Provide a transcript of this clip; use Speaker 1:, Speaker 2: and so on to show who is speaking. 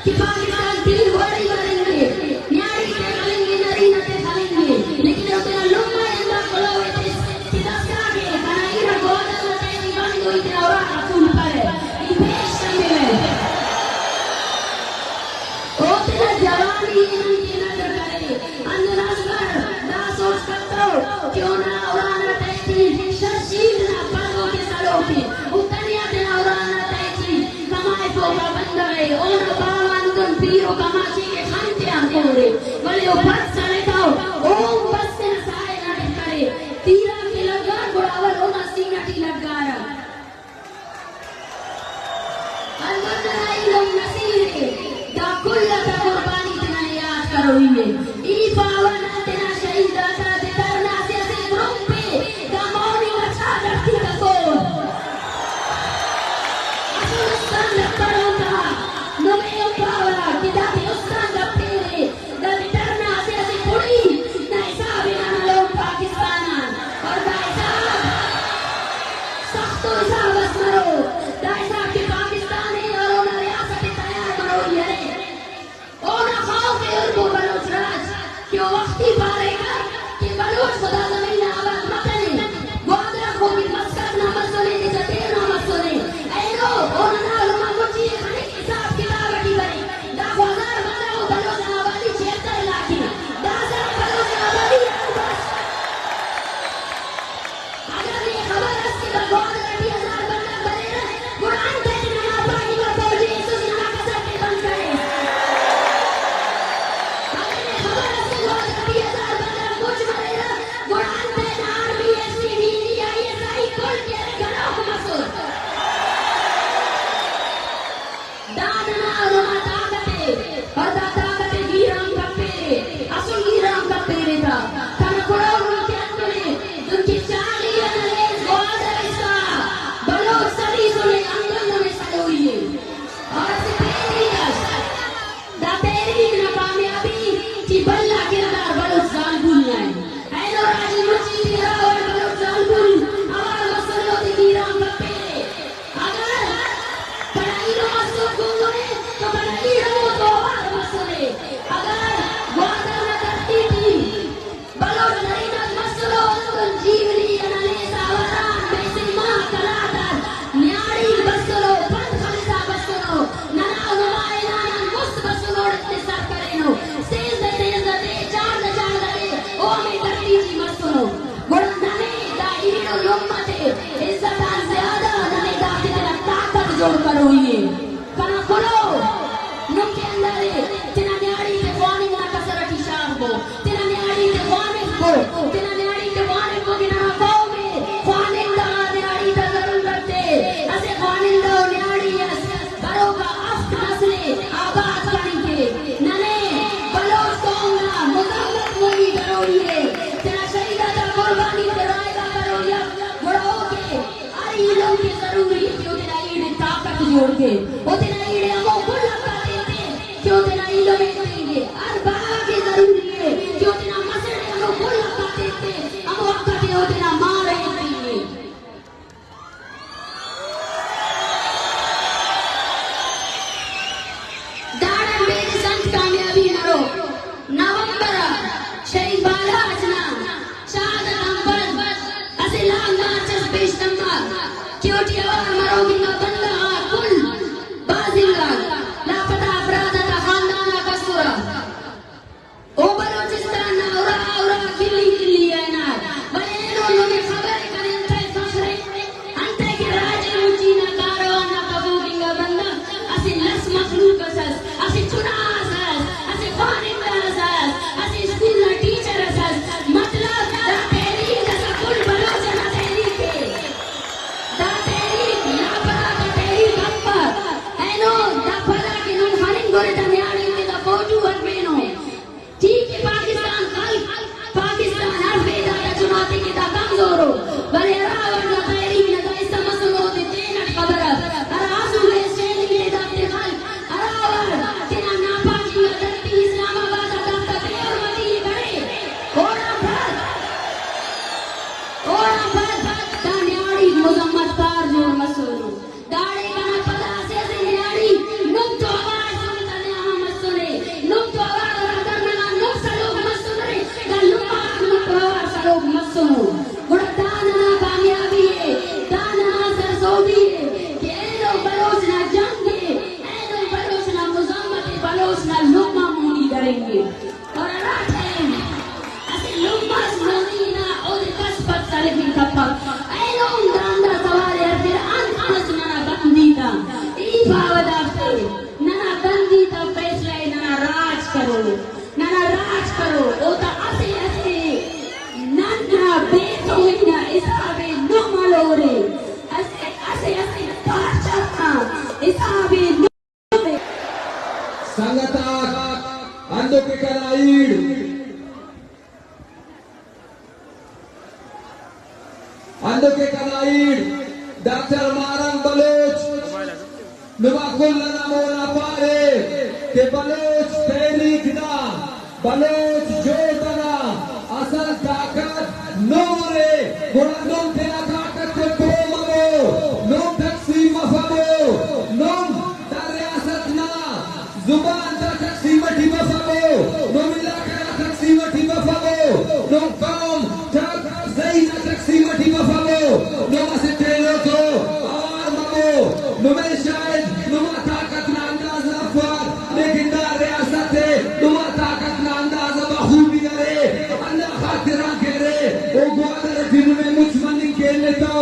Speaker 1: कि पाकिस्तान तीन बड़ी करेंगे न्यारी से करेंगे नरी नते करेंगे लेकिन उतना लुम्मा इंदा कोलावे कि दस्ता के बनाईरा गोदा नते निगन कोई तेरा असूल करे इन पेश में ओ तेरा जवानी इनकी नजर करे अंदर ना सोच सकते क्यों ना औराना तैती शशीद ना पागो के सलों पे उतनिया तेरा औराना तैती कमाए फोगा बंदरे ओना बावान तुम पीरो कमाची के खानते आंकोरे वले ओ बस साले खाओ ओम बस से साए ना करे तीरा के लगा गुड़ावर ओना सीना की लगारा अलमनाई लोग नसीरे दा कुल्ला दा कुर्बानी तना याद करो इमे ई पावन तेरा शहीद दाता दे तरना से ग्रुप पे दा मौनी अच्छा रखती का को असुस्तान करो ता नमे पावला कि दा उस्तान तेरे दा तरना से पुड़ी ना हिसाब ना लोग पाकिस्तान और दा हिसाब सख्तो हिसाब मरो दा हिसाब के पाकिस्तान है और ओना रियासत तैयार करो ये ओना खाओ के उनको बलोच राज क्यों वक्ती पारेगा कि बलोच खुदा जमीन आवाज मतने गोदरा को भी मस्कत ना मसले नि जते ना मसले ऐनो ओना ना लमा मुची खाने के हिसाब किताब की बने दा हजार बताओ बलोच आबादी 76 लाख की 10,000 बलोच आबादी बस अगर ये खबर अस्सी का गोदरा 20,000 बंदा बने ना कुरान के ना पानी का फौजी इस ना कसर के बंद करे जोड़ करो ये कना खोलो नुके अंदर तेना न्याड़ी के वाणी ना कसरती शाम को तेना न्याड़ी के वाणी को तेना न्याड़ी के वाणी को बिना पाओ में वाणी दा न्याड़ी दा जरूर करते ऐसे वाणी दा न्याड़ी बड़ों का अफ्त नस्ले आबाद करेंगे नने बलोच कोंगा मुजामत मूवी करो ये तेना शहीदा दा कुर्बानी कराएगा करो ये बड़ों के आई लोग के जरूरी क्यों जोड़ के वो तेरा ईड़े हमको कुल लगा देते क्यों तेरा ईड़ों में करेंगे और बाबा के जरूरी है क्यों तेरा मसले हमको कुल लगा देते हम वक्त पे हो तेरा मारे करेंगे दाड़ा मेरी संत कामयाबी मरो नवंबर शहीद बाला अजना शहादत अंबर असिलाम नाचस पेश नंबर क्यों टियावर मरोगी ना बंदा लापता अपराध का खानदान का सूरा ओ बलोचिस्तान औरा औरा किल्ली किल्ली है ना बलेनो लोगे खबर करें तय फसरे अंते के राज रुचि ना कारो ना कबूलिंगा बंदा असी लस मखलूक असस असी चुना असस असी फानिंग असस असी स्कूल ना टीचर असस मतलब दा तेरी जैसा कुल बलोच ना तेरी के दा तेरी लापता उसना लुम्मा मुनी करेंगे और रातें ऐसे लुम्मा मुनी ना और कसबत तरीके का पक ऐलो उन्दांदा सवारे फिर अंत ना गंदीता ई भावदाफ्ते ना गंदीता फैसला ना राज करो ओता ऐसे ऐसे नन्ना बेतो ही ना इसाबे नुमालोरे ऐसे Pachna इसाबे
Speaker 2: Sangatak ando ke kanaid Dr. Maran Baloch Numakul lana mona pare ke Baloch tehrik da Baloch jodana asal takat nore gurandum tena takat ke komamo nom taksim afamo nom dariyasat na Zuban ta taksimati mafamo no milakara taksimati mafamo no kaum tak zaina taksimati mafamo no masitelo to awar mamo no mein shayad no takat na andaz afar lekin da riyasat hai no takat na andaz bahubi kare Allah khatira kare o gwadar din mein muchmanin kele to